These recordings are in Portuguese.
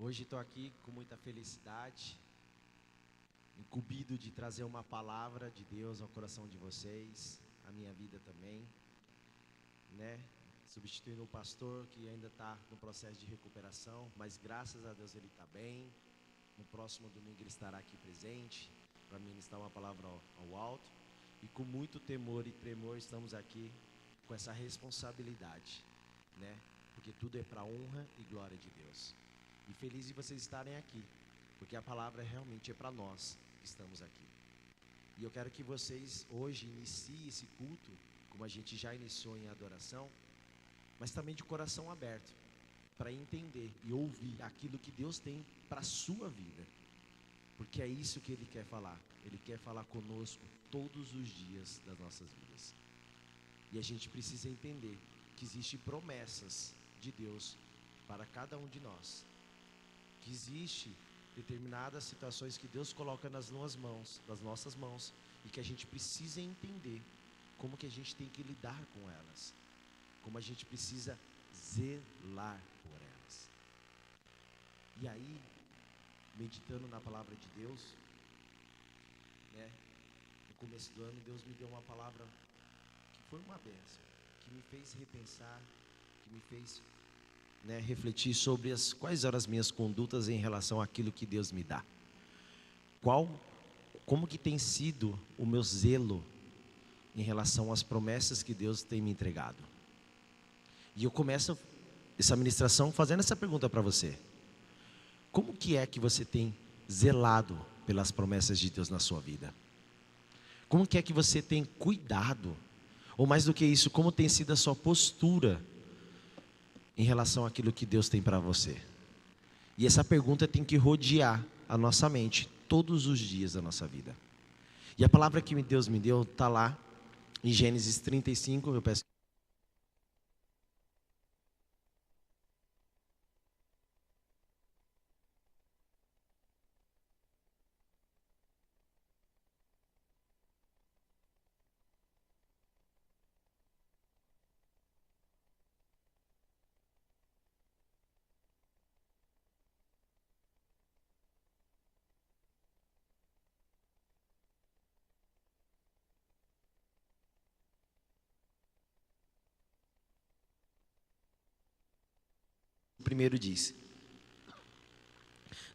Hoje estou aqui com muita felicidade, incumbido de trazer uma palavra de Deus ao coração de vocês, à minha vida também, né? Substituindo o pastor que ainda está no processo de recuperação, mas graças a Deus ele está bem. No próximo domingo ele estará aqui presente para ministrar uma palavra ao alto. E com muito temor e tremor estamos aqui com essa responsabilidade, né? Porque tudo é para a honra e glória de Deus. E feliz de vocês estarem aqui, porque a palavra realmente é para nós que estamos aqui. E eu quero que vocês hoje iniciem esse culto, como a gente já iniciou em adoração, mas também de coração aberto, para entender e ouvir aquilo que Deus tem para a sua vida. Porque é isso que Ele quer falar. Ele quer falar conosco todos os dias das nossas vidas. E a gente precisa entender que existem promessas de Deus para cada um de nós. Que existe determinadas situações que Deus coloca nas nossas mãos, e que a gente precisa entender como que a gente tem que lidar com elas, como a gente precisa zelar por elas. E aí, meditando na palavra de Deus, né, no começo do ano Deus me deu uma palavra que foi uma bênção, que me fez repensar, que me fez refletir sobre quais eram as minhas condutas em relação àquilo que Deus me dá. Como que tem sido o meu zelo em relação às promessas que Deus tem me entregado. E eu começo essa ministração fazendo essa pergunta para você. Como que é que você tem zelado pelas promessas de Deus na sua vida? Como que é que você tem cuidado? Ou mais do que isso, como tem sido a sua postura em relação àquilo que Deus tem para você? E essa pergunta tem que rodear a nossa mente todos os dias da nossa vida. E a palavra que Deus me deu está lá em Gênesis 35, eu peço. Primeiro diz: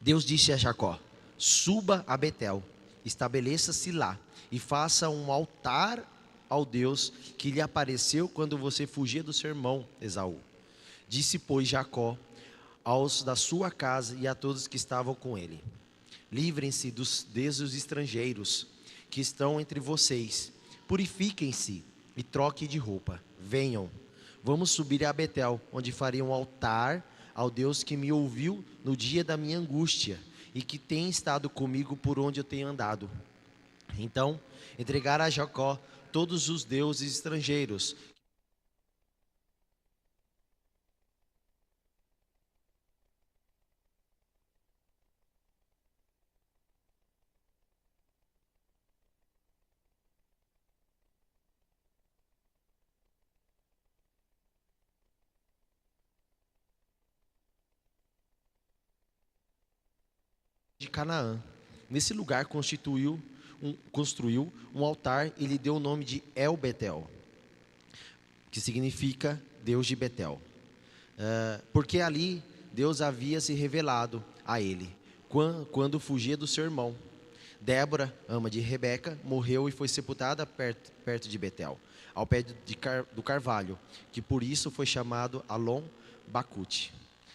Deus disse a Jacó: suba a Betel, estabeleça-se lá e faça um altar ao Deus que lhe apareceu quando você fugia do seu irmão Esaú. Disse, pois, Jacó aos da sua casa e a todos que estavam com ele: livrem-se dos deuses estrangeiros que estão entre vocês, purifiquem-se e troquem de roupa. Venham, vamos subir a Betel, onde farei um altar ao Deus que me ouviu no dia da minha angústia e que tem estado comigo por onde eu tenho andado. Então entregaram a Jacó todos os deuses estrangeiros de Canaã. Nesse lugar construiu um altar e lhe deu o nome de El Betel, que significa Deus de Betel. Porque ali Deus havia se revelado a ele quando fugia do seu irmão. Débora, ama de Rebeca, morreu e foi sepultada perto de Betel, ao pé do carvalho, que por isso foi chamado Alon Bacute.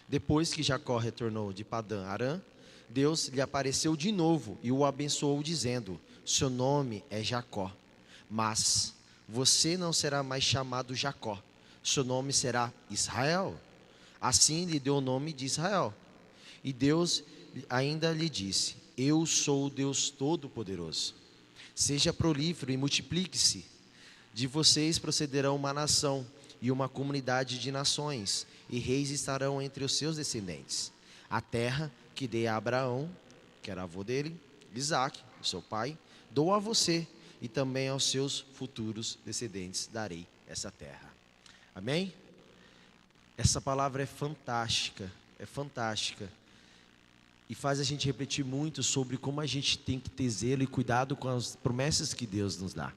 Depois que Jacó retornou de Padã Arã, Deus lhe apareceu de novo e o abençoou, dizendo: seu nome é Jacó, mas você não será mais chamado Jacó, seu nome será Israel. Assim lhe deu o nome de Israel. E Deus ainda lhe disse: eu sou o Deus Todo-Poderoso. Seja prolífero e multiplique-se. De vocês procederão uma nação e uma comunidade de nações, e reis estarão entre os seus descendentes. A terra que dei a Abraão, que era avô dele, Isaque, o seu pai, dou a você e também aos seus futuros descendentes darei essa terra. Amém? Essa palavra é fantástica, e faz a gente refletir muito sobre como a gente tem que ter zelo e cuidado com as promessas que Deus nos dá.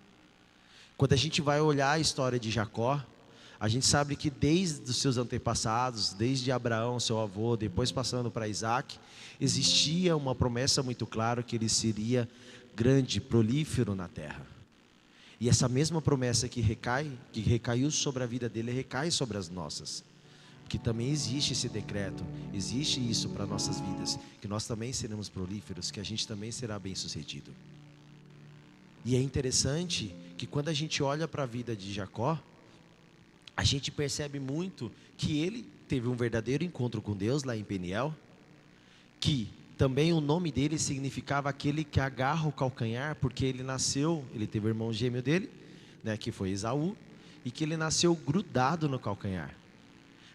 Quando a gente vai olhar a história de Jacó, a gente sabe que desde os seus antepassados, desde Abraão, seu avô, depois passando para Isaac, existia uma promessa muito clara que ele seria grande, prolífero na terra. E essa mesma promessa que recaiu sobre a vida dele, recai sobre as nossas. Porque também existe esse decreto, existe isso para nossas vidas, que nós também seremos prolíferos, que a gente também será bem-sucedido. E é interessante que quando a gente olha para a vida de Jacó, a gente percebe muito que ele teve um verdadeiro encontro com Deus lá em Peniel, que também o nome dele significava aquele que agarra o calcanhar, porque ele nasceu, ele teve o irmão gêmeo dele, né, que foi Esaú, e que ele nasceu grudado no calcanhar.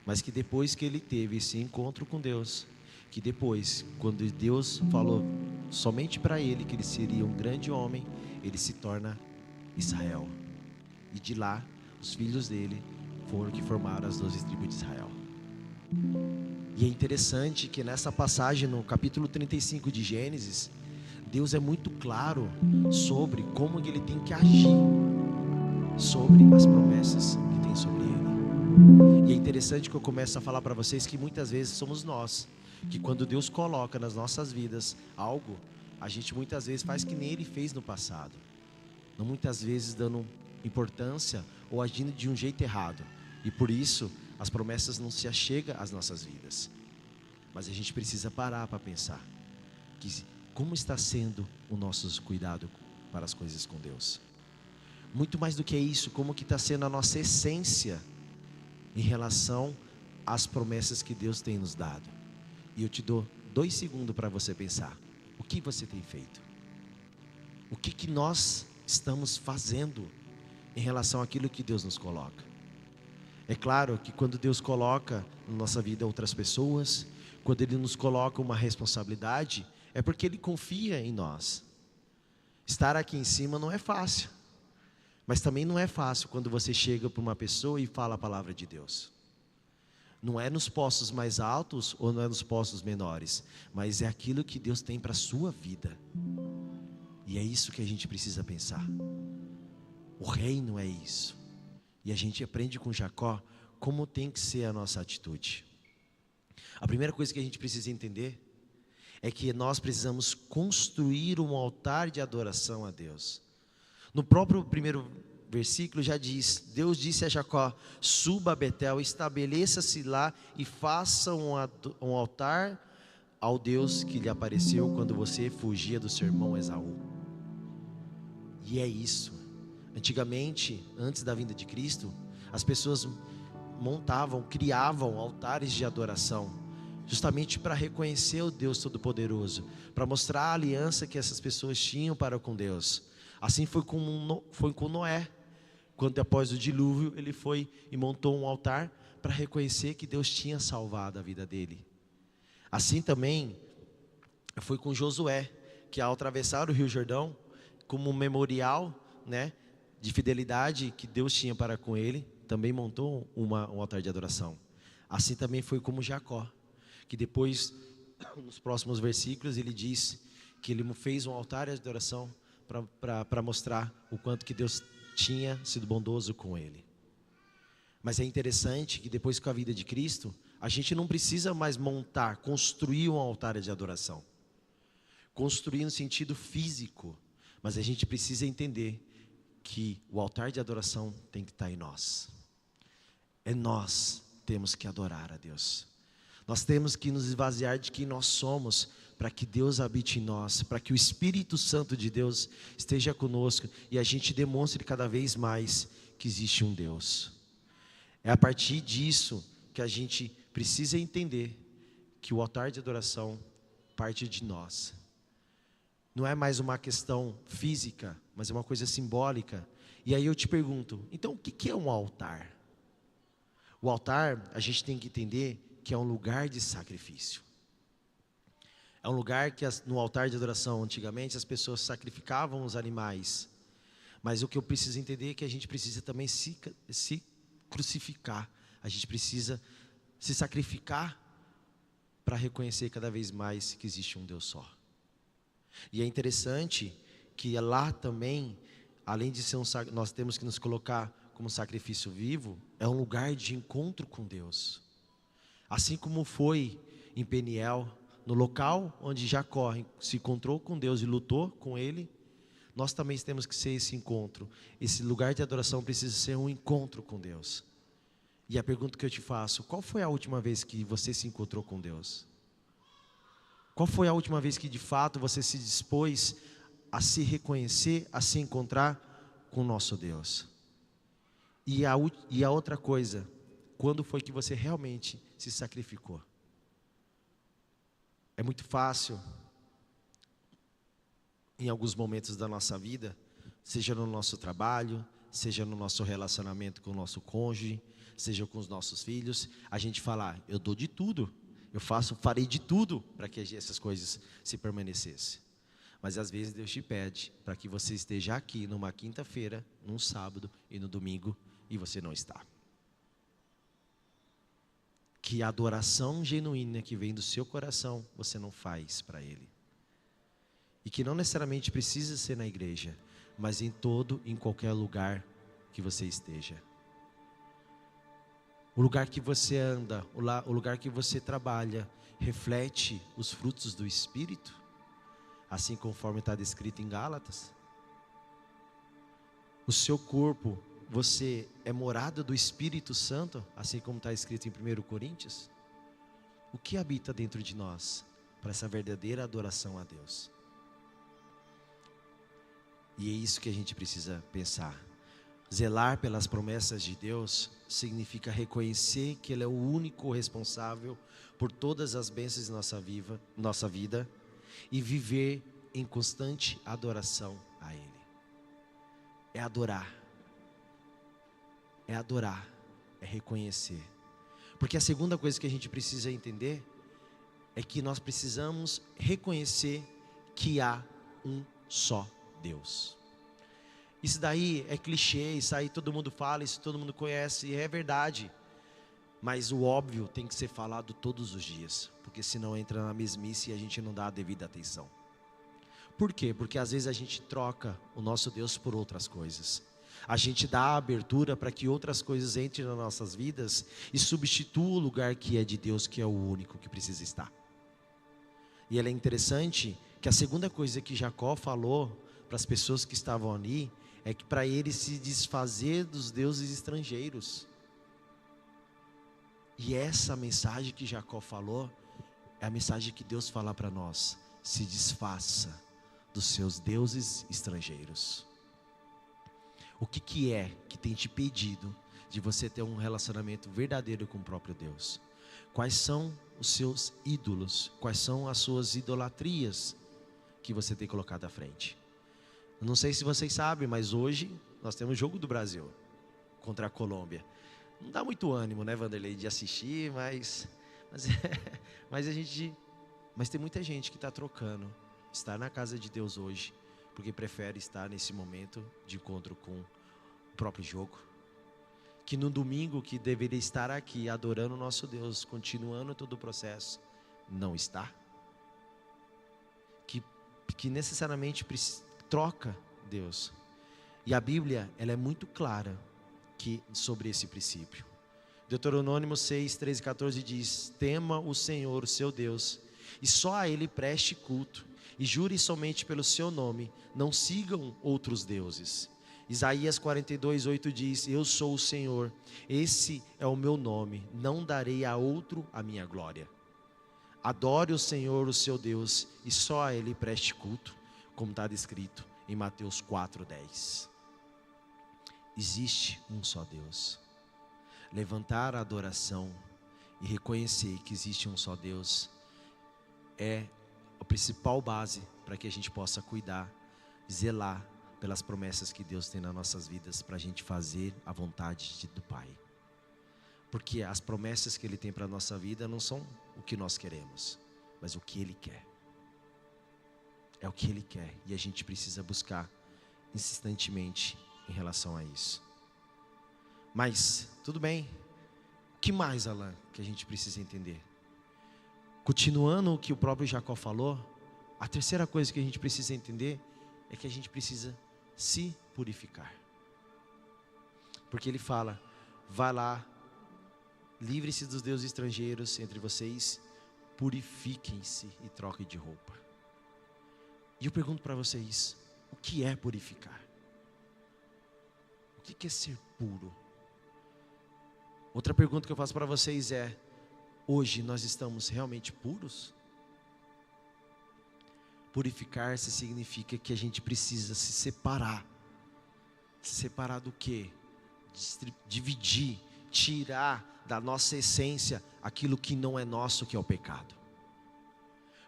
Mas que depois que ele teve esse encontro com Deus, que depois, quando Deus falou somente para ele que ele seria um grande homem, ele se torna Israel. E de lá, os filhos dele foram que formaram as 12 tribos de Israel. E é interessante que nessa passagem, no capítulo 35 de Gênesis, Deus é muito claro sobre como ele tem que agir sobre as promessas que tem sobre ele. E é interessante que eu começo a falar para vocês que muitas vezes somos nós, que quando Deus coloca nas nossas vidas algo, a gente muitas vezes faz que nem ele fez no passado, não muitas vezes dando importância ou agindo de um jeito errado, e por isso as promessas não se achegam às nossas vidas. Mas a gente precisa parar para pensar que como está sendo o nosso cuidado para as coisas com Deus. Muito mais do que isso, como que está sendo a nossa essência em relação às promessas que Deus tem nos dado. E eu te dou 2 segundos para você pensar. O que você tem feito? O que nós estamos fazendo em relação àquilo que Deus nos coloca? É claro que quando Deus coloca na nossa vida outras pessoas, quando Ele nos coloca uma responsabilidade, é porque Ele confia em nós. Estar aqui em cima não é fácil, mas também não é fácil quando você chega para uma pessoa e fala a palavra de Deus. Não é nos postos mais altos ou não é nos postos menores, mas é aquilo que Deus tem para a sua vida. E é isso que a gente precisa pensar. O reino é isso. E a gente aprende com Jacó como tem que ser a nossa atitude. A primeira coisa que a gente precisa entender é que nós precisamos construir um altar de adoração a Deus. No próprio primeiro versículo já diz, Deus disse a Jacó: suba a Betel, estabeleça-se lá e faça um altar ao Deus que lhe apareceu quando você fugia do seu irmão Esaú. E é isso. Antigamente, antes da vinda de Cristo, as pessoas criavam altares de adoração, justamente para reconhecer o Deus Todo-Poderoso, para mostrar a aliança que essas pessoas tinham para com Deus. Assim foi com Noé, quando após o dilúvio ele foi e montou um altar para reconhecer que Deus tinha salvado a vida dele. Assim também foi com Josué, que ao atravessar o Rio Jordão, como um memorial, né, de fidelidade que Deus tinha para com ele, também montou um altar de adoração. Assim também foi como Jacó, que depois, nos próximos versículos, ele diz que ele fez um altar de adoração para mostrar o quanto que Deus tinha sido bondoso com ele. Mas é interessante que depois com a vida de Cristo, a gente não precisa mais construir um altar de adoração. Construir no sentido físico, mas a gente precisa entender que o altar de adoração tem que estar em nós. É nós temos que adorar a Deus. Nós temos que nos esvaziar de quem nós somos, para que Deus habite em nós, para que o Espírito Santo de Deus esteja conosco e a gente demonstre cada vez mais que existe um Deus. É a partir disso que a gente precisa entender que o altar de adoração parte de nós. Não é mais uma questão física, mas é uma coisa simbólica. E aí eu te pergunto, então o que é um altar? O altar, a gente tem que entender que é um lugar de sacrifício. É um lugar que no altar de adoração, antigamente, as pessoas sacrificavam os animais. Mas o que eu preciso entender é que a gente precisa também se crucificar. A gente precisa se sacrificar para reconhecer cada vez mais que existe um Deus só. E é interessante que lá também, além de ser nós temos que nos colocar como sacrifício vivo, é um lugar de encontro com Deus. Assim como foi em Peniel, no local onde Jacó se encontrou com Deus e lutou com Ele, nós também temos que ser esse encontro. Esse lugar de adoração precisa ser um encontro com Deus. E a pergunta que eu te faço: qual foi a última vez que você se encontrou com Deus? Qual foi a última vez que de fato você se dispôs a se reconhecer, a se encontrar com o nosso Deus? E a outra coisa, quando foi que você realmente se sacrificou? É muito fácil, em alguns momentos da nossa vida, seja no nosso trabalho, seja no nosso relacionamento com o nosso cônjuge, seja com os nossos filhos, a gente falar: eu dou de tudo, farei de tudo para que essas coisas se permanecessem. Mas às vezes Deus te pede para que você esteja aqui numa quinta-feira, num sábado e no domingo, e você não está. Que a adoração genuína que vem do seu coração, você não faz para Ele. E que não necessariamente precisa ser na igreja, mas em qualquer lugar que você esteja. O lugar que você anda, o lugar que você trabalha, reflete os frutos do Espírito, assim conforme está descrito em Gálatas. O seu corpo, você é morada do Espírito Santo, assim como está escrito em 1 Coríntios. O que habita dentro de nós para essa verdadeira adoração a Deus? E é isso que a gente precisa pensar. Zelar pelas promessas de Deus significa reconhecer que Ele é o único responsável por todas as bênçãos de nossa vida e viver em constante adoração a Ele. É adorar. É adorar, é reconhecer. Porque a segunda coisa que a gente precisa entender é que nós precisamos reconhecer que há um só Deus. Isso daí é clichê, isso aí todo mundo fala, isso todo mundo conhece, e é verdade. Mas o óbvio tem que ser falado todos os dias, porque senão entra na mesmice e a gente não dá a devida atenção. Por quê? Porque às vezes a gente troca o nosso Deus por outras coisas. A gente dá a abertura para que outras coisas entrem nas nossas vidas e substituam o lugar que é de Deus, que é o único que precisa estar. E é interessante que a segunda coisa que Jacó falou para as pessoas que estavam ali é que para ele se desfazer dos deuses estrangeiros. E essa mensagem que Jacó falou é a mensagem que Deus fala para nós: se desfaça dos seus deuses estrangeiros. O que é que tem te impedido de você ter um relacionamento verdadeiro com o próprio Deus? Quais são os seus ídolos? Quais são as suas idolatrias que você tem colocado à frente? Eu não sei se vocês sabem, mas hoje nós temos o jogo do Brasil contra a Colômbia. Não dá muito ânimo, né, Vanderlei, de assistir, mas tem muita gente que está trocando estar na casa de Deus hoje, porque prefere estar nesse momento de encontro com o próprio jogo. Que no domingo, que deveria estar aqui adorando o nosso Deus, continuando todo o processo, não está. Que necessariamente troca Deus. E a Bíblia, ela é muito clara sobre esse princípio. Deuteronômio 6, 13 e 14 diz: tema o Senhor, o seu Deus, e só a Ele preste culto, e jure somente pelo seu nome, não sigam outros deuses. Isaías 42, 8 diz: eu sou o Senhor, esse é o meu nome, não darei a outro a minha glória. Adore o Senhor, o seu Deus, e só a Ele preste culto, como está descrito em Mateus 4, 10. Existe um só Deus. Levantar a adoração e reconhecer que existe um só Deus é a principal base para que a gente possa cuidar, zelar pelas promessas que Deus tem nas nossas vidas, para a gente fazer a vontade do Pai. Porque as promessas que Ele tem para a nossa vida não são o que nós queremos, mas o que Ele quer. É o que Ele quer, e a gente precisa buscar insistentemente em relação a isso. Mas, tudo bem, o que mais, Alan, que a gente precisa entender? Continuando o que o próprio Jacó falou, a terceira coisa que a gente precisa entender é que a gente precisa se purificar. Porque ele fala, vai lá, livre-se dos deuses estrangeiros entre vocês, purifiquem-se e troquem de roupa. E eu pergunto para vocês, o que é purificar? O que é ser puro? Outra pergunta que eu faço para vocês é, hoje nós estamos realmente puros? Purificar-se significa que a gente precisa se separar. Se separar do quê? Dividir, tirar da nossa essência aquilo que não é nosso, que é o pecado.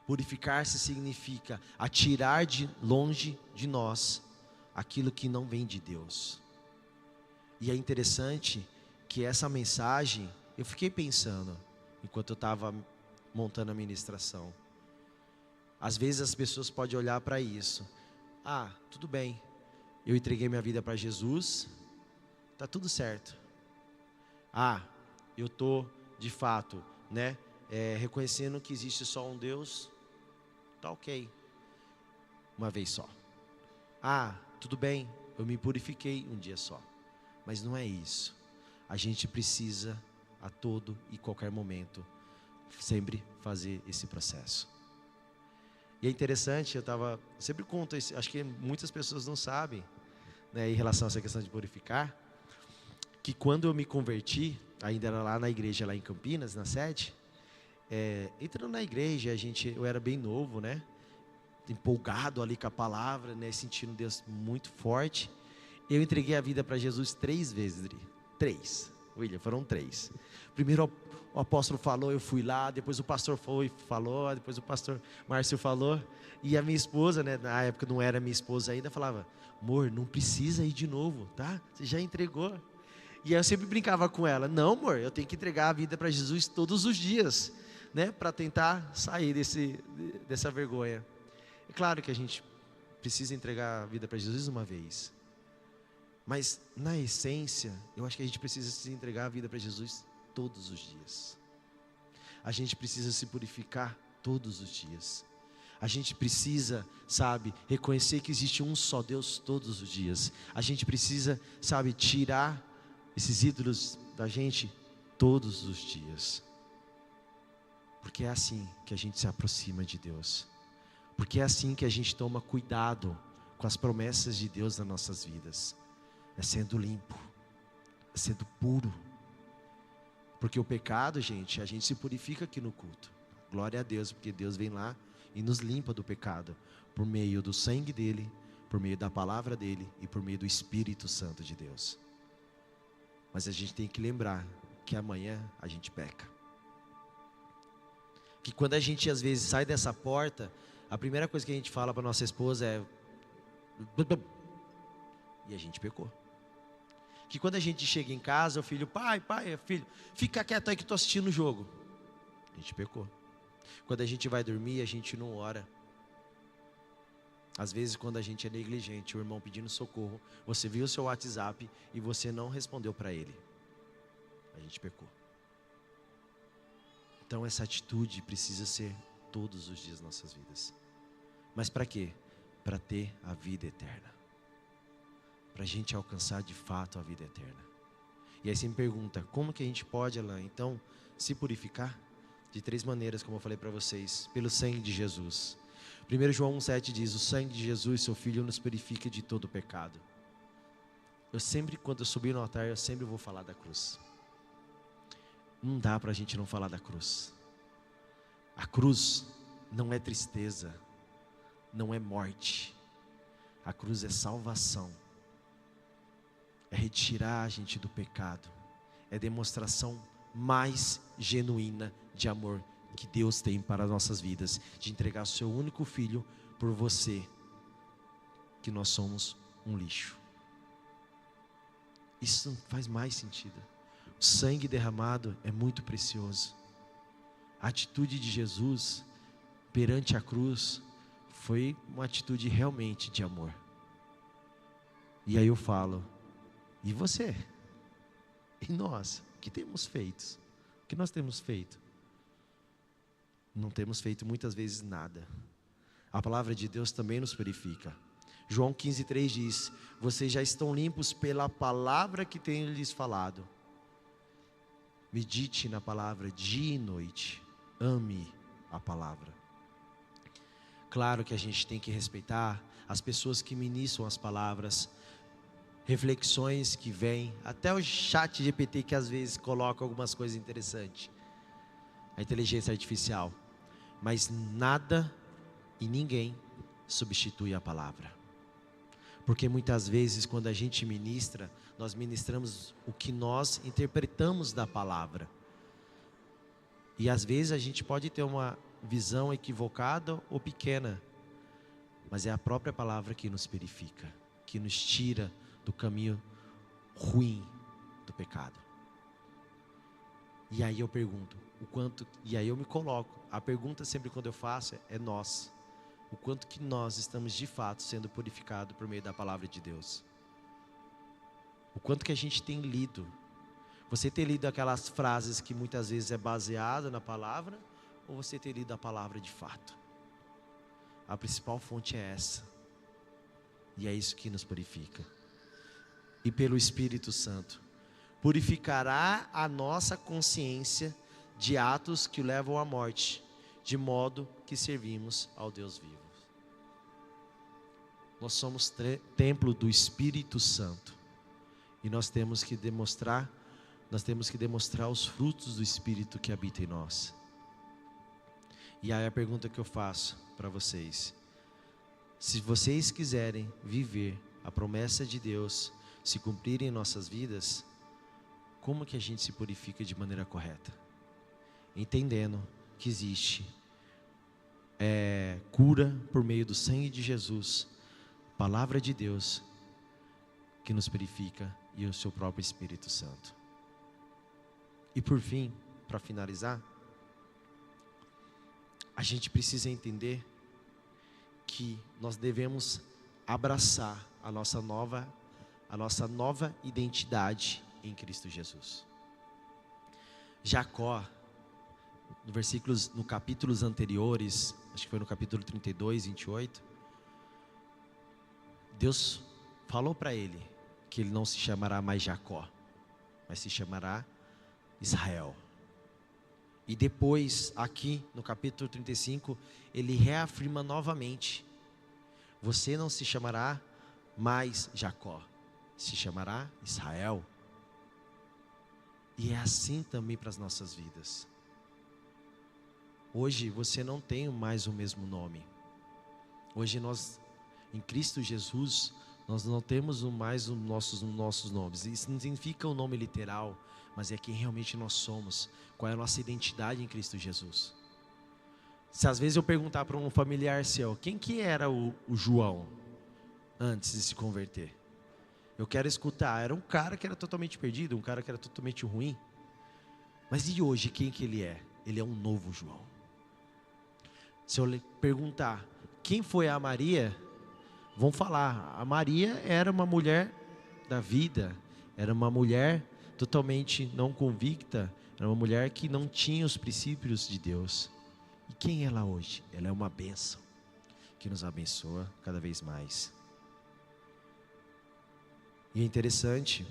Purificar-se significa atirar de longe de nós aquilo que não vem de Deus. E é interessante que essa mensagem, eu fiquei pensando, enquanto eu estava montando a ministração. Às vezes as pessoas podem olhar para isso. Ah, tudo bem, eu entreguei minha vida para Jesus, está tudo certo. Ah, eu estou de fato, reconhecendo que existe só um Deus, está ok, uma vez só. Ah, tudo bem, eu me purifiquei um dia só. Mas não é isso. A gente precisa a todo e qualquer momento sempre fazer esse processo. E é interessante, eu sempre conto isso, acho que muitas pessoas não sabem, em relação a essa questão de purificar, que quando eu me converti, ainda era lá na igreja, lá em Campinas, na sede, entrando na igreja, eu era bem novo, empolgado ali com a palavra, sentindo Deus muito forte. Eu entreguei a vida para Jesus 3 vezes, Dri. 3, William, foram 3. Primeiro o apóstolo falou, eu fui lá, depois o pastor falou, depois o pastor Márcio falou, e a minha esposa, na época não era minha esposa ainda, falava, amor, não precisa ir de novo, tá? Você já entregou. E aí eu sempre brincava com ela, não amor, eu tenho que entregar a vida para Jesus todos os dias, para tentar sair dessa vergonha. É claro que a gente precisa entregar a vida para Jesus uma vez, mas na essência, eu acho que a gente precisa se entregar a vida para Jesus todos os dias. A gente precisa se purificar todos os dias. A gente precisa, reconhecer que existe um só Deus todos os dias. A gente precisa, tirar esses ídolos da gente todos os dias. Porque é assim que a gente se aproxima de Deus. Porque é assim que a gente toma cuidado com as promessas de Deus nas nossas vidas. É sendo limpo, é sendo puro. Porque o pecado, gente, a gente se purifica aqui no culto. Glória a Deus, porque Deus vem lá e nos limpa do pecado, por meio do sangue dele, por meio da palavra dele e por meio do Espírito Santo de Deus. Mas a gente tem que lembrar que amanhã a gente peca. Que quando a gente às vezes sai dessa porta, a primeira coisa que a gente fala para nossa esposa é... E a gente pecou. Que quando a gente chega em casa, o filho, pai, filho, fica quieto aí que estou assistindo o jogo. A gente pecou. Quando a gente vai dormir, a gente não ora. Às vezes quando a gente é negligente, o irmão pedindo socorro, você viu o seu WhatsApp e você não respondeu para ele. A gente pecou. Então essa atitude precisa ser todos os dias das nossas vidas. Mas para quê? Para ter a vida eterna. Para a gente alcançar de fato a vida eterna. E aí você me pergunta, como que a gente pode, Alain, então, se purificar? De 3 maneiras, como eu falei para vocês. Pelo sangue de Jesus. 1 João 1,7 diz, o sangue de Jesus, seu Filho, nos purifica de todo pecado. Quando eu subir no altar, eu sempre vou falar da cruz. Não dá para a gente não falar da cruz. A cruz não é tristeza, não é morte. A cruz é salvação. É retirar a gente do pecado. É demonstração mais genuína de amor que Deus tem para as nossas vidas. De entregar o seu único filho por você. Que nós somos um lixo. Isso não faz mais sentido. O sangue derramado é muito precioso. A atitude de Jesus perante a cruz foi uma atitude realmente de amor. E aí eu falo, e você? E nós? O que temos feito? O que nós temos feito? não temos feito muitas vezes nada. A palavra de Deus também nos purifica. João 15,3 diz: vocês já estão limpos pela palavra que tenho lhes falado. Medite na palavra dia e noite. Ame a palavra. Claro que a gente tem que respeitar as pessoas que ministram as palavras, reflexões que vêm, até o chat GPT que às vezes coloca algumas coisas interessantes, a inteligência artificial, mas nada e ninguém substitui a palavra, porque muitas vezes quando a gente ministra, nós ministramos o que nós interpretamos da palavra, e às vezes a gente pode ter uma visão equivocada ou pequena, mas é a própria palavra que nos purifica, que nos tira do caminho ruim do pecado. E aí eu pergunto, e aí eu me coloco, a pergunta sempre quando eu faço é nós, o quanto que nós estamos de fato sendo purificados por meio da palavra de Deus, o quanto que a gente tem lido. Você tem lido aquelas frases que muitas vezes é baseada na palavra, ou você tem lido a palavra de fato? A principal fonte é essa, e é isso que nos purifica. E pelo Espírito Santo, purificará a nossa consciência de atos que levam à morte, de modo que servimos ao Deus vivo. Nós somos templo do Espírito Santo, e nós temos que demonstrar os frutos do Espírito que habita em nós. E aí a pergunta que eu faço para vocês: se vocês quiserem viver a promessa de Deus se cumprir em nossas vidas, como que a gente se purifica de maneira correta? Entendendo que existe cura por meio do sangue de Jesus, palavra de Deus que nos purifica e o seu próprio Espírito Santo. E por fim, para finalizar, a gente precisa entender que nós devemos abraçar a nossa nova identidade em Cristo Jesus. Jacó, no capítulos anteriores, acho que foi no capítulo 32, 28, Deus falou para ele que ele não se chamará mais Jacó, mas se chamará Israel. E depois, aqui no capítulo 35, ele reafirma novamente: você não se chamará mais Jacó, se chamará Israel. E é assim também para as nossas vidas. Hoje você não tem mais o mesmo nome. Hoje nós, em Cristo Jesus, nós não temos mais os nossos nomes. Isso não significa o nome literal, mas é quem realmente nós somos. Qual é a nossa identidade em Cristo Jesus? Se às vezes eu perguntar para um familiar seu, quem que era o João antes de se converter? Eu quero escutar, era um cara que era totalmente perdido, um cara que era totalmente ruim. Mas e hoje, quem que ele é? Ele é um novo João. Se eu lhe perguntar, quem foi a Maria? Vão falar, a Maria era uma mulher da vida, era uma mulher totalmente não convicta, era uma mulher que não tinha os princípios de Deus. E quem é ela hoje? Ela é uma bênção, que nos abençoa cada vez mais. E é interessante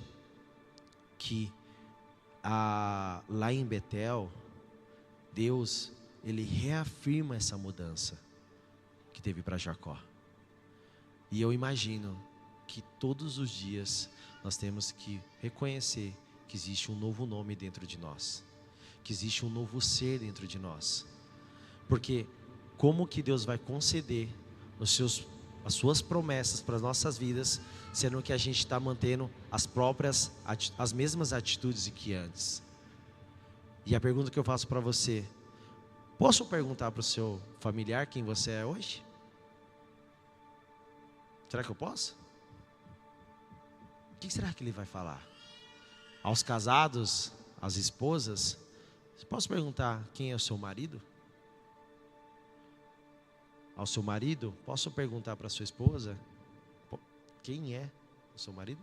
que lá em Betel, Deus, ele reafirma essa mudança que teve para Jacó. E eu imagino que todos os dias nós temos que reconhecer que existe um novo nome dentro de nós, que existe um novo ser dentro de nós. Porque como que Deus vai conceder as suas promessas para as nossas vidas, sendo que a gente está mantendo as mesmas atitudes que antes? E a pergunta que eu faço para você: posso perguntar para o seu familiar quem você é hoje? Será que eu posso? O que será que ele vai falar? Aos casados, às esposas, posso perguntar quem é o seu marido? Ao seu marido, posso perguntar para a sua esposa quem é o seu marido?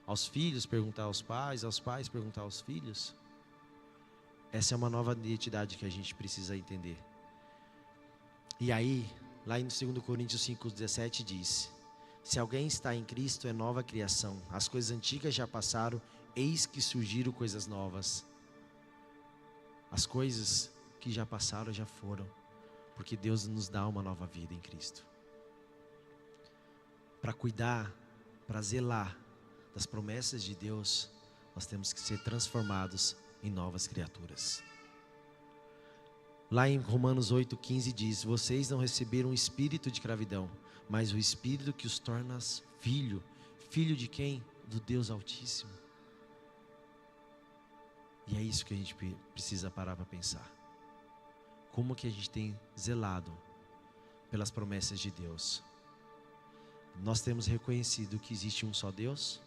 Aos filhos, perguntar aos pais perguntar aos filhos? Essa é uma nova identidade que a gente precisa entender. E aí, lá em 2 Coríntios 5,17 diz: se alguém está em Cristo, é nova criação. As coisas antigas já passaram, eis que surgiram coisas novas. As coisas que já passaram, já foram. Porque Deus nos dá uma nova vida em Cristo. Para cuidar, para zelar das promessas de Deus, nós temos que ser transformados em novas criaturas. Lá em Romanos 8,15 diz: vocês não receberam um espírito de escravidão, mas o espírito que os torna filho. Filho de quem? Do Deus Altíssimo. E é isso que a gente precisa parar para pensar. Como que a gente tem zelado pelas promessas de Deus? Nós temos reconhecido que existe um só Deus.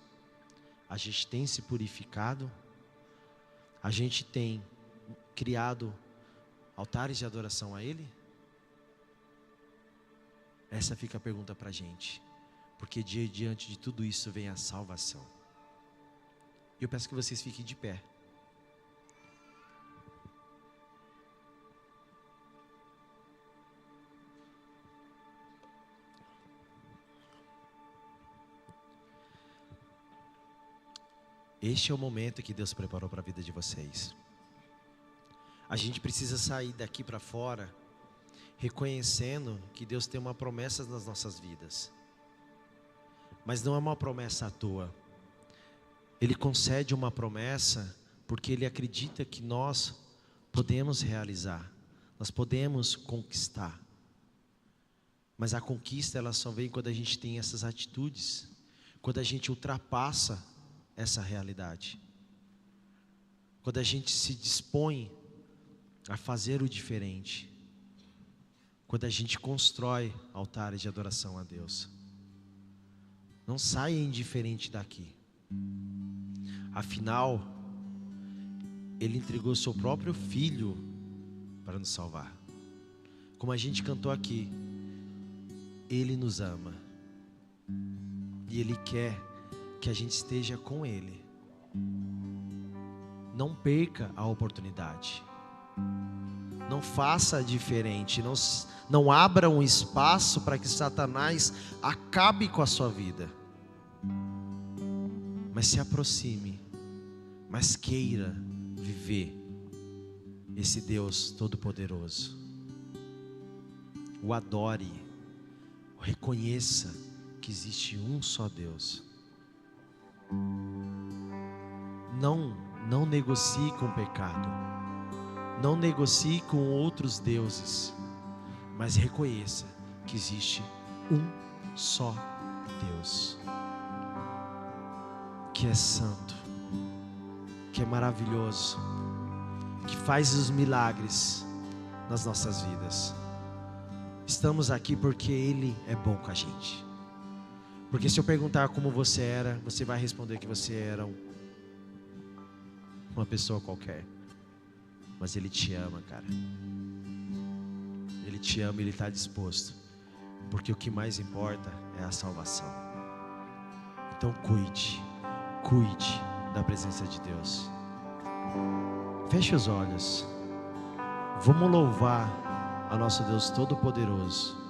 A gente tem se purificado. A gente tem criado altares de adoração a Ele? Essa fica a pergunta para a gente. Porque diante de tudo isso vem a salvação. E eu peço que vocês fiquem de pé. Este é o momento que Deus preparou para a vida de vocês. A gente precisa sair daqui para fora reconhecendo que Deus tem uma promessa nas nossas vidas. Mas não é uma promessa à toa. Ele concede uma promessa porque Ele acredita que nós podemos realizar. Nós podemos conquistar. Mas a conquista ela só vem quando a gente tem essas atitudes. Quando a gente ultrapassa essa realidade. Quando a gente se dispõe a fazer o diferente. Quando a gente constrói altares de adoração a Deus. Não saia indiferente daqui. Afinal, Ele entregou seu próprio Filho para nos salvar. Como a gente cantou aqui, Ele nos ama. E Ele quer que a gente esteja com Ele. Não perca a oportunidade. Não faça diferente. Não abra um espaço para que Satanás acabe com a sua vida. Mas se aproxime. Mas queira viver esse Deus Todo-Poderoso. O adore. Reconheça que existe um só Deus. Não negocie com o pecado. Não negocie com outros deuses. Mas reconheça que existe um só Deus. Que é santo. Que é maravilhoso. Que faz os milagres nas nossas vidas. Estamos aqui porque Ele é bom com a gente. Porque se eu perguntar como você era, você vai responder que você era uma pessoa qualquer. Mas Ele te ama, cara. Ele te ama e Ele está disposto. Porque o que mais importa é a salvação. Então cuide da presença de Deus. Feche os olhos. Vamos louvar a nosso Deus Todo-Poderoso.